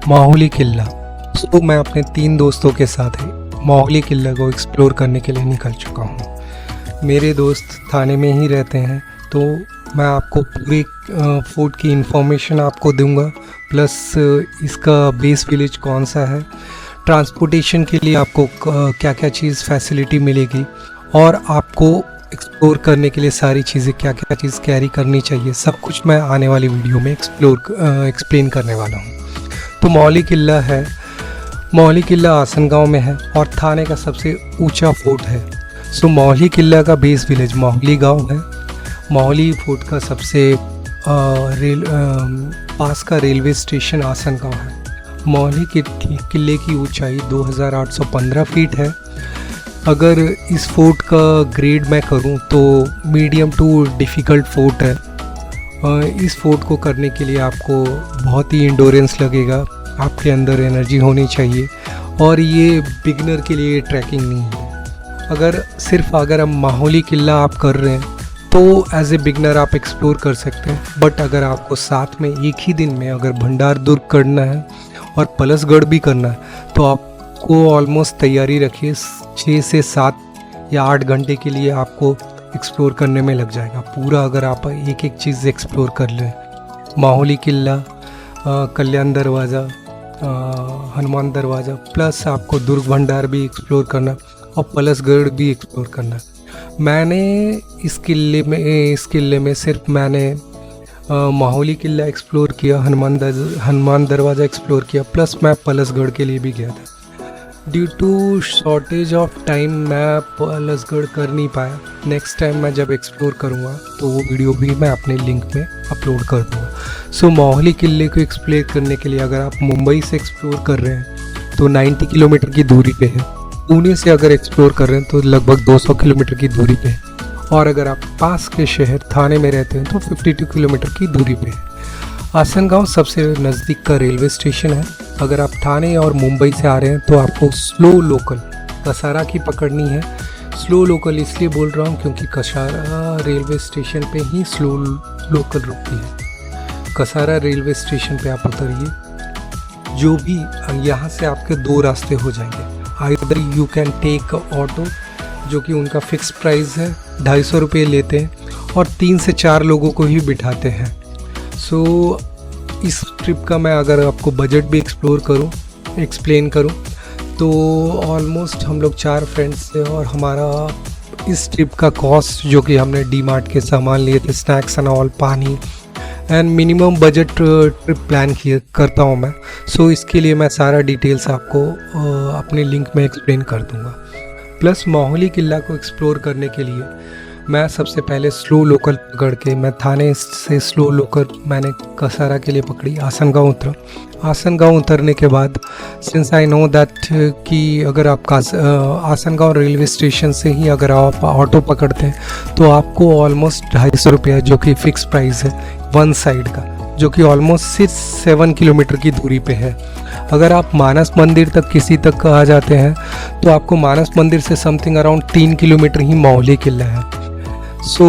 माहुली किला। तो मैं अपने 3 दोस्तों के साथ माहुली किला को एक्सप्लोर करने के लिए निकल चुका हूँ। मेरे दोस्त थाने में ही रहते हैं, तो मैं आपको पूरी फूड की इंफॉर्मेशन आपको दूंगा, प्लस इसका बेस विलेज कौन सा है, ट्रांसपोर्टेशन के लिए आपको क्या क्या चीज़ फैसिलिटी मिलेगी, और आपको एक्सप्लोर करने के लिए सारी चीज़ें क्या क्या चीज़ कैरी करनी चाहिए, सब कुछ मैं आने वाली वीडियो में एक्सप्लेन करने वाला हूँ। तो माहुली किला है, माहुली किला आसनगांव में है और थाने का सबसे ऊंचा फोर्ट है। सो माहुली किला का बेस विलेज माहुली गांव है। माहुली फोर्ट का सबसे पास का रेलवे स्टेशन आसनगांव है। माहुली किले की ऊंचाई 2815 फीट है। अगर इस फोर्ट का ग्रेड मैं करूं तो मीडियम टू डिफ़िकल्ट फोर्ट है। इस फोर्ट को करने के लिए आपको बहुत ही इंडोरेंस लगेगा, आपके अंदर एनर्जी होनी चाहिए, और ये बिगनर के लिए ट्रैकिंग नहीं है। अगर हम माहुली किला आप कर रहे हैं तो एज ए बिगनर आप एक्सप्लोर कर सकते हैं, बट अगर आपको साथ में एक ही दिन में अगर भंडार दुर्ग करना है और पलसगढ़ भी करना है तो आपको ऑलमोस्ट तैयारी रखिए, 6 से 7 या 8 घंटे के लिए आपको एक्सप्लोर करने में लग जाएगा पूरा, अगर आप एक एक चीज़ एक्सप्लोर कर लें। माहुली किला, कल्याण दरवाज़ा, हनुमान दरवाज़ा, प्लस आपको दुर्ग भंडार भी एक्सप्लोर करना और पलसगढ़ भी एक्सप्लोर करना। मैंने इस किले में सिर्फ मैंने माहुली किला एक्सप्लोर किया, हनुमान दरवाज़ा एक्सप्लोर किया, प्लस मैं पलसगढ़ के लिए भी गया था। Due to shortage of time मैं पलसगढ़ कर नहीं पाया। नेक्स्ट टाइम मैं जब एक्सप्लोर करूँगा तो वो वीडियो भी मैं अपने लिंक में अपलोड कर दूँगा। सो माहुली किले को एक्सप्लोर करने के लिए अगर आप मुंबई से एक्सप्लोर कर रहे हैं तो 90 किलोमीटर की दूरी पे है। पुणे से अगर एक्सप्लोर कर रहे हैं तो लगभग 200 किलोमीटर की दूरी पे है, और अगर आप पास के शहर थाने में रहते हैं तो 52 किलोमीटर की दूरी पे है। आसनगांव सबसे नज़दीक का रेलवे स्टेशन है। अगर आप थाने और मुंबई से आ रहे हैं तो आपको स्लो लोकल कसारा की पकड़नी है। स्लो लोकल इसलिए बोल रहा हूँ क्योंकि कसारा रेलवे स्टेशन पे ही स्लो लोकल रुकती है। कसारा रेलवे स्टेशन पे आप उतरिए, जो भी यहाँ से आपके 2 रास्ते हो जाएंगे। Either you can take auto, जो कि उनका फिक्स प्राइस है, 250 रुपये लेते हैं और 3 से 4 लोगों को ही बिठाते हैं। सो इस ट्रिप का मैं अगर आपको बजट भी एक्सप्लेन करूं तो ऑलमोस्ट हम लोग 4 फ्रेंड्स थे, और हमारा इस ट्रिप का कॉस्ट, जो कि हमने डी-मार्ट के सामान लिए थे, स्नैक्स एंड ऑल, पानी and minimum budget trip plan करता हूं मैं। सो इसके लिए मैं सारा डिटेल्स आपको अपने लिंक में एक्सप्लेन कर दूंगा। प्लस माहुली किला को एक्सप्लोर करने के लिए मैं सबसे पहले स्लो लोकल पकड़ के, मैं थाने से स्लो लोकल मैंने कसारा के लिए पकड़ी, आसनगांव उतरा। आसनगांव उतरने के बाद सिंस आई नो दैट कि अगर आप आसनगांव रेलवे स्टेशन से ही अगर आप ऑटो पकड़ते हैं तो आपको ऑलमोस्ट 250 रुपये, जो कि फ़िक्स प्राइस है वन साइड का, जो कि ऑलमोस्ट 6-7 किलोमीटर की दूरी पे है। अगर आप मानस मंदिर तक किसी तक आ जाते हैं तो आपको मानस मंदिर से समथिंग अराउंड 3 किलोमीटर ही माहुली किला है। सो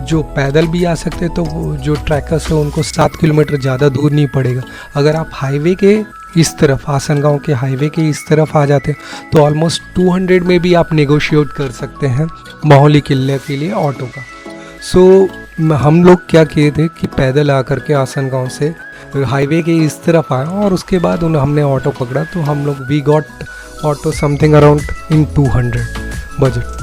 जो पैदल भी आ सकते हैं तो जो ट्रैकर्स है उनको 7 किलोमीटर ज़्यादा दूर नहीं पड़ेगा। अगर आप हाईवे के इस तरफ, आसनगांव के हाईवे के इस तरफ आ जाते हैं तो ऑलमोस्ट 200 में भी आप नेगोशिएट कर सकते हैं माहुली किले के लिए ऑटो का। सो हम लोग क्या किए थे कि पैदल आकर के आसनगांव से हाईवे के इस तरफ आए, और उसके बाद हमने ऑटो पकड़ा, तो हम लोग we got auto something around in 200 budget.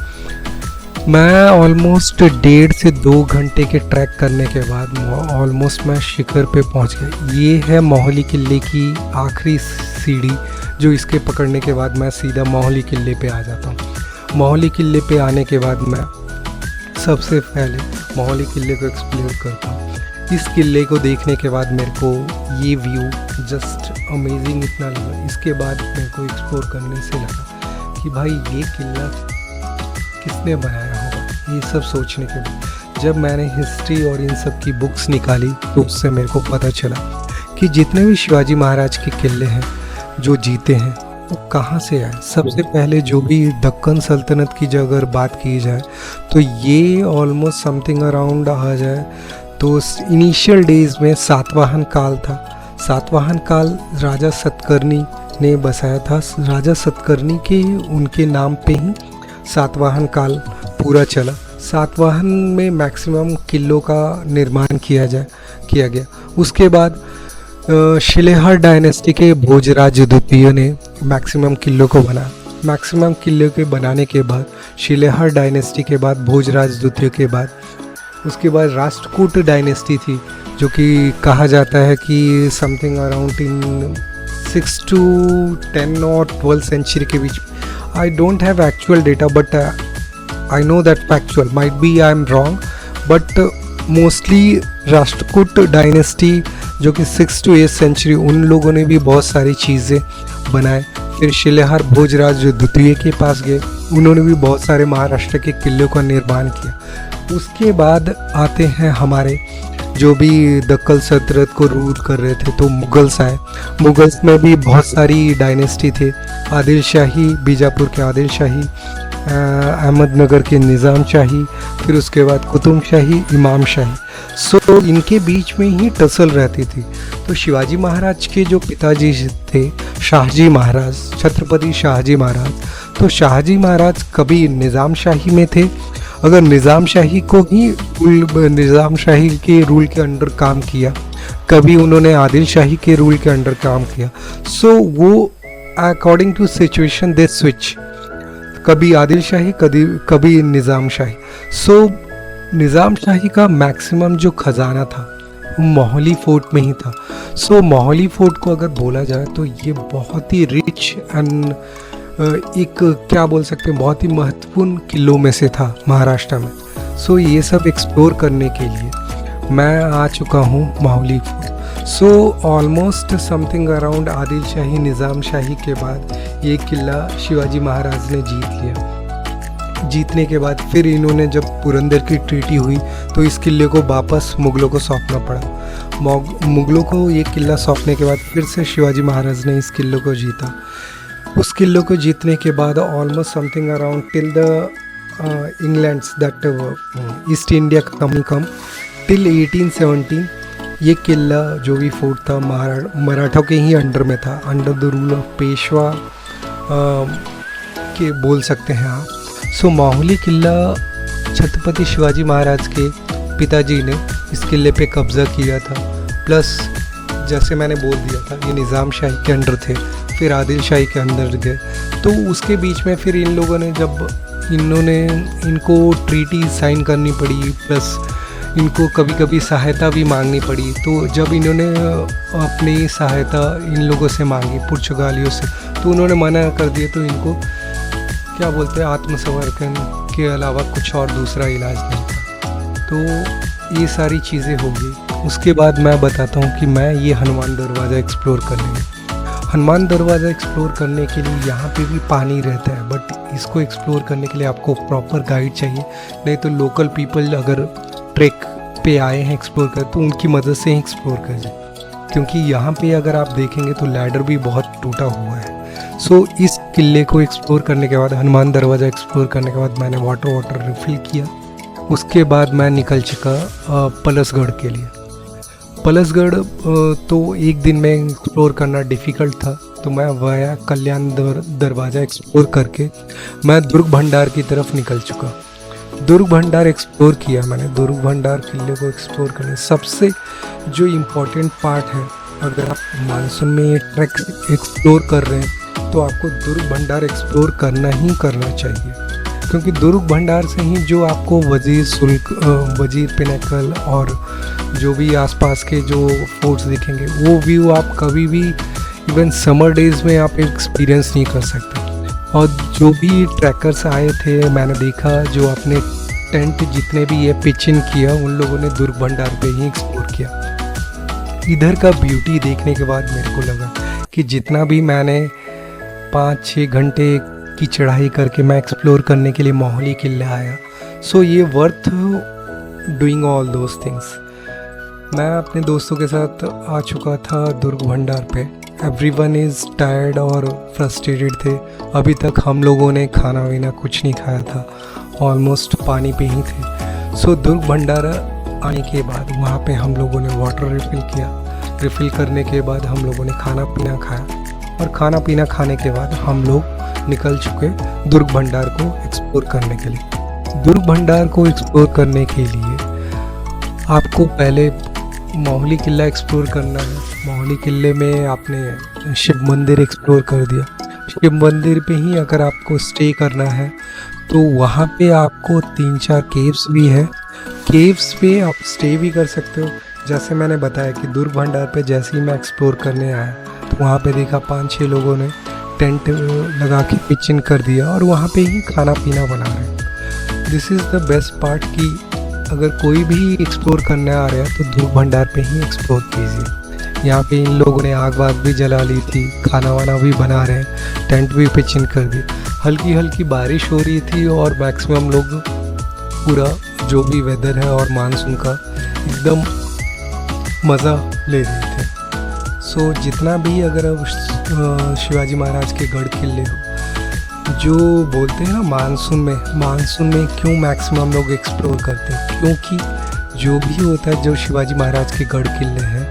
मैं ऑलमोस्ट 1.5 से 2 घंटे के ट्रैक करने के बाद ऑलमोस्ट मैं शिखर पे पहुंच गया। ये है माहुली किले की आखिरी सीढ़ी, जो इसके पकड़ने के बाद मैं सीधा माहुली किले पे आ जाता हूँ। माहुली किले पे आने के बाद मैं सबसे पहले माहुली किले को एक्सप्लोर करता हूँ। इस किले को देखने के बाद मेरे को ये व्यू जस्ट अमेजिंग इतना लगा। इसके बाद मेरे को एक्सप्लोर करने से लगा कि भाई ये किला किसने बनाया होगा। ये सब सोचने के बाद जब मैंने हिस्ट्री और इन सब की बुक्स निकाली तो उससे मेरे को पता चला कि जितने भी शिवाजी महाराज के किले हैं जो जीते हैं वो कहाँ से आए। सबसे पहले जो भी दक्कन सल्तनत की जो अगर बात की जाए तो ये ऑलमोस्ट समथिंग अराउंड आ जाए तो इनिशियल डेज में सातवाहन काल था। सातवाहन काल राजा सतकर्णी ने बसाया था। राजा सतकर्णी के उनके नाम पे ही सातवाहन काल पूरा चला। सातवाहन में मैक्सिमम किलों का निर्माण किया गया। उसके बाद शिलेहार डायनेस्टी के भोजराज द्वितीय ने मैक्सिमम किलों को बनाया। मैक्सिमम किले के बनाने के बाद शिलेहार डायनेस्टी के बाद भोजराज द्वितीय के बाद उसके बाद राष्ट्रकूट डायनेस्टी थी, जो कि कहा जाता है कि समथिंग अराउंड इन 6 to 10 और 12 सेंचुरी के बीच। I don't have actual data but I know that factual, might be I am wrong, but mostly Rashtrakuta dynasty जो कि 6 to 8 सेंचुरी, उन लोगों ने भी बहुत सारी चीज़ें बनाए। फिर शिलेहार भोजराज जो द्वितीय के पास गए, उन्होंने भी बहुत सारे महाराष्ट्र के किलों का निर्माण किया। उसके बाद आते हैं हमारे जो भी दक्कन सल्तनत को रूल कर रहे थे, तो मुगल्स आए। मुगल्स में भी बहुत सारी डायनेस्टी थे। आदिल शाही, बीजापुर के आदिल शाही, अहमदनगर के निज़ाम शाही, फिर उसके बाद कुतुब शाही, इमाम शाही। सो इनके बीच में ही टसल रहती थी। तो शिवाजी महाराज के जो पिताजी थे शाहजी महाराज, छत्रपति शाहजी महाराज, तो शाहजी महाराज कभी निज़ाम शाही में थे, अगर निज़ाम शाही को ही निज़ाम शाही के रूल के अंडर काम किया, कभी उन्होंने आदिल शाही के रूल के अंडर काम किया। सो वो according to situation they switch, कभी आदिल शाही कभी निज़ाम शाही। सो निज़ाम शाही का मैक्सिमम जो ख़जाना था वो मोहाली फोर्ट में ही था। सो मोहाली फोर्ट को अगर बोला जाए तो ये बहुत ही रिच एंड एक क्या बोल सकते हैं, बहुत ही महत्वपूर्ण किलों में से था महाराष्ट्र में। सो ये सब एक्सप्लोर करने के लिए मैं आ चुका हूँ Mohali fort. So almost something around Adil Shahi, Nizam Shahi के बाद ये किला शिवाजी महाराज ने जीत लिया। जीतने के बाद फिर इन्होंने जब पुरंदर की ट्रीटी हुई तो इस किले को वापस मुग़लों को सौंपना पड़ा। मुग़लों को ये किला सौंपने के बाद फिर से शिवाजी महाराज ने इस किले को जीता। उस किले को जीतने के बाद almost something around till the England's that east India company come till 1817, ये किला जो भी फोर्ट था मराठों के ही अंडर में था, under the rule of Peshwa के बोल सकते हैं आप। सो मोहाली किला छत्रपति शिवाजी महाराज के पिताजी ने इस किले पे कब्ज़ा किया था। प्लस जैसे मैंने बोल दिया था ये निज़ाम शाही के अंडर थे, फिर आदिल शाही के अंदर गए। तो उसके बीच में फिर इन लोगों ने जब इनको ट्रीटी साइन करनी पड़ी, प्लस इनको कभी कभी सहायता भी मांगनी पड़ी। तो जब इन्होंने अपनी सहायता इन लोगों से मांगी, पुर्तगालियों से, तो उन्होंने मना कर दिया। तो इनको क्या बोलते हैं, आत्मसमर्पण के अलावा कुछ और दूसरा इलाज नहीं था। तो ये सारी चीज़ें हो गई। उसके बाद मैं बताता हूँ कि मैं ये हनुमान दरवाज़ा एक्सप्लोर करने गया। हनुमान दरवाज़ा एक्सप्लोर करने के लिए यहाँ पे भी पानी रहता है, बट इसको एक्सप्लोर करने के लिए आपको प्रॉपर गाइड चाहिए। नहीं तो लोकल पीपल अगर ट्रैक पे आए हैं एक्सप्लोर कर, तो उनकी मदद से ही एक्सप्लोर कर जाए, क्योंकि यहाँ पे अगर आप देखेंगे तो लैडर भी बहुत टूटा हुआ है। सो इस किले को एक्सप्लोर करने के बाद, हनुमान दरवाज़ा एक्सप्लोर करने के बाद मैंने वाटर रिफ़िल किया। उसके बाद मैं निकल चुका पलसगढ़ के लिए। पलसगढ़ तो एक दिन में एक्सप्लोर करना डिफ़िकल्ट था, तो मैं वाया कल्याण दरवाज़ा एक्सप्लोर करके मैं दुर्ग भंडार की तरफ निकल चुका। दुर्ग भंडार एक्सप्लोर किया मैंने। दुर्ग भंडार किले को एक्सप्लोर करने सबसे जो इम्पोर्टेंट पार्ट है, अगर आप मानसून में ये ट्रैक एक्सप्लोर कर रहे हैं तो आपको दुर्ग भंडार एक्सप्लोर करना ही करना चाहिए, क्योंकि दुर्ग भंडार से ही जो आपको वजीर पिनाकल और जो भी आसपास के जो फोर्ट्स दिखेंगे, वो व्यू आप कभी भी इवन समर डेज़ में आप एक्सपीरियंस नहीं कर सकते। और जो भी ट्रैकर्स आए थे, मैंने देखा जो अपने टेंट जितने भी ये पिच इन किया, उन लोगों ने दुर्ग भंडार पे ही एक्सप्लोर किया। इधर का ब्यूटी देखने के बाद मेरे को लगा कि जितना भी मैंने 5-6 घंटे की चढ़ाई करके मैं एक्सप्लोर करने के लिए मोहाली किला आया, सो ये worth doing all those things. मैं अपने दोस्तों के साथ आ चुका था दुर्ग भंडार पे। एवरीवन इज़ टायर्ड और फ्रस्ट्रेटेड थे। अभी तक हम लोगों ने खाना वीना कुछ नहीं खाया था, ऑलमोस्ट पानी पे ही थे। सो दुर्ग भंडार आने के बाद वहाँ पे हम लोगों ने वाटर रिफ़िल किया। रिफ़िल करने के बाद हम लोगों ने खाना पीना खाया और खाना पीना खाने के बाद हम लोग निकल चुके दुर्ग भंडार को एक्सप्लोर करने के लिए। दुर्ग भंडार को एक्सप्लोर करने के लिए आपको पहले मोहली किला एक्सप्लोर करना है। मोहली किले में आपने शिव मंदिर एक्सप्लोर कर दिया। शिव मंदिर पे ही अगर आपको स्टे करना है तो वहाँ पे आपको 3-4 केव्स भी है। केव्स पे आप स्टे भी कर सकते हो। जैसे मैंने बताया कि दुर्ग भंडार पे जैसे ही मैं एक्सप्लोर करने आया तो वहाँ पे देखा 5-6 लोगों ने टेंट लगा के पिचिंग कर दिया और वहाँ पे ही खाना पीना बना रहे हैं। This is the best part कि अगर कोई भी एक्सप्लोर करने आ रहा है तो दुर्ग भंडार पे ही एक्सप्लोर कीजिए। यहाँ पे इन लोगों ने आग वाग भी जला ली थी, खाना वाना भी बना रहे हैं, टेंट भी पिचिंग कर दी। हल्की हल्की बारिश हो रही थी और मैक्सिमम लोग पूरा जो भी वेदर है और मानसून का एकदम मज़ा ले रहे थे। सो जितना भी अगर अब शिवाजी महाराज के गढ़ किले हो, जो बोलते हैं ना मानसून में क्यों मैक्सिमम लोग एक्सप्लोर करते हैं, क्योंकि जो भी होता है जो शिवाजी महाराज के गढ़ किले हैं,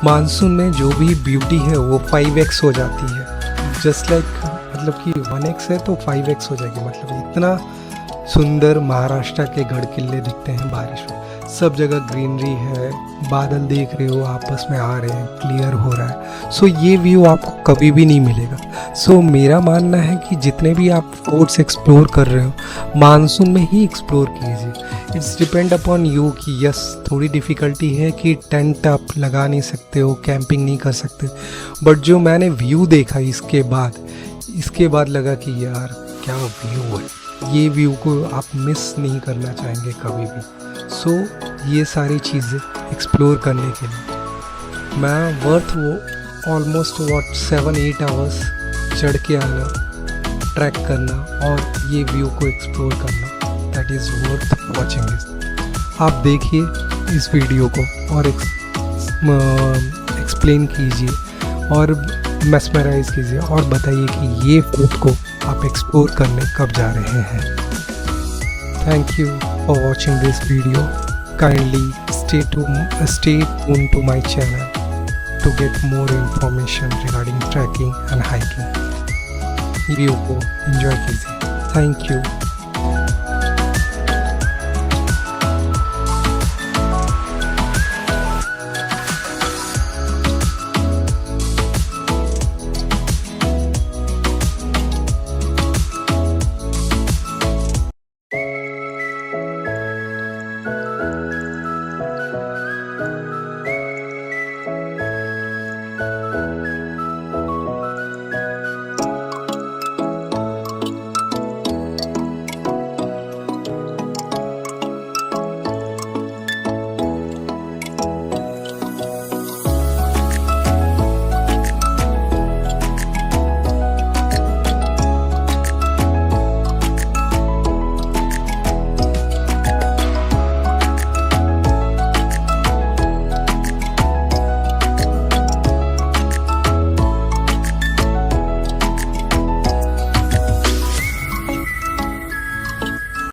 मानसून में जो भी ब्यूटी है वो 5x हो जाती है। जस्ट लाइक मतलब कि 1x है तो 5x हो जाएगी। मतलब इतना सुंदर महाराष्ट्र के गढ़ किले दिखते हैं बारिश में। सब जगह ग्रीनरी है, बादल देख रहे हो आपस में आ रहे हैं, क्लियर हो रहा है। सो ये व्यू आपको कभी भी नहीं मिलेगा। सो मेरा मानना है कि जितने भी आप फोर्ट्स एक्सप्लोर कर रहे हो मानसून में ही एक्सप्लोर कीजिए। इट्स डिपेंड अपॉन यू कि यस थोड़ी डिफ़िकल्टी है कि टेंट आप लगा नहीं सकते हो, कैंपिंग नहीं कर सकते, बट जो मैंने व्यू देखा इसके बाद लगा कि यार क्या व्यू है, ये व्यू को आप मिस नहीं करना चाहेंगे कभी भी। सो ये सारी चीज़ें एक्सप्लोर करने के लिए मैं वो ऑलमोस्ट 7-8 आवर्स चढ़ के आना, ट्रैक करना और ये व्यू को एक्सप्लोर करना, that is worth watching this. आप देखिए इस वीडियो को और एक्सप्लेन कीजिए और मेस्मराइज कीजिए और बताइए कि ये फोर्ट को आप एक्सप्लोर करने कब जा रहे हैं। Thank you for watching this video. Kindly stay tuned to my channel to get more information regarding trekking and hiking. Video को enjoy कीजिए। Thank you.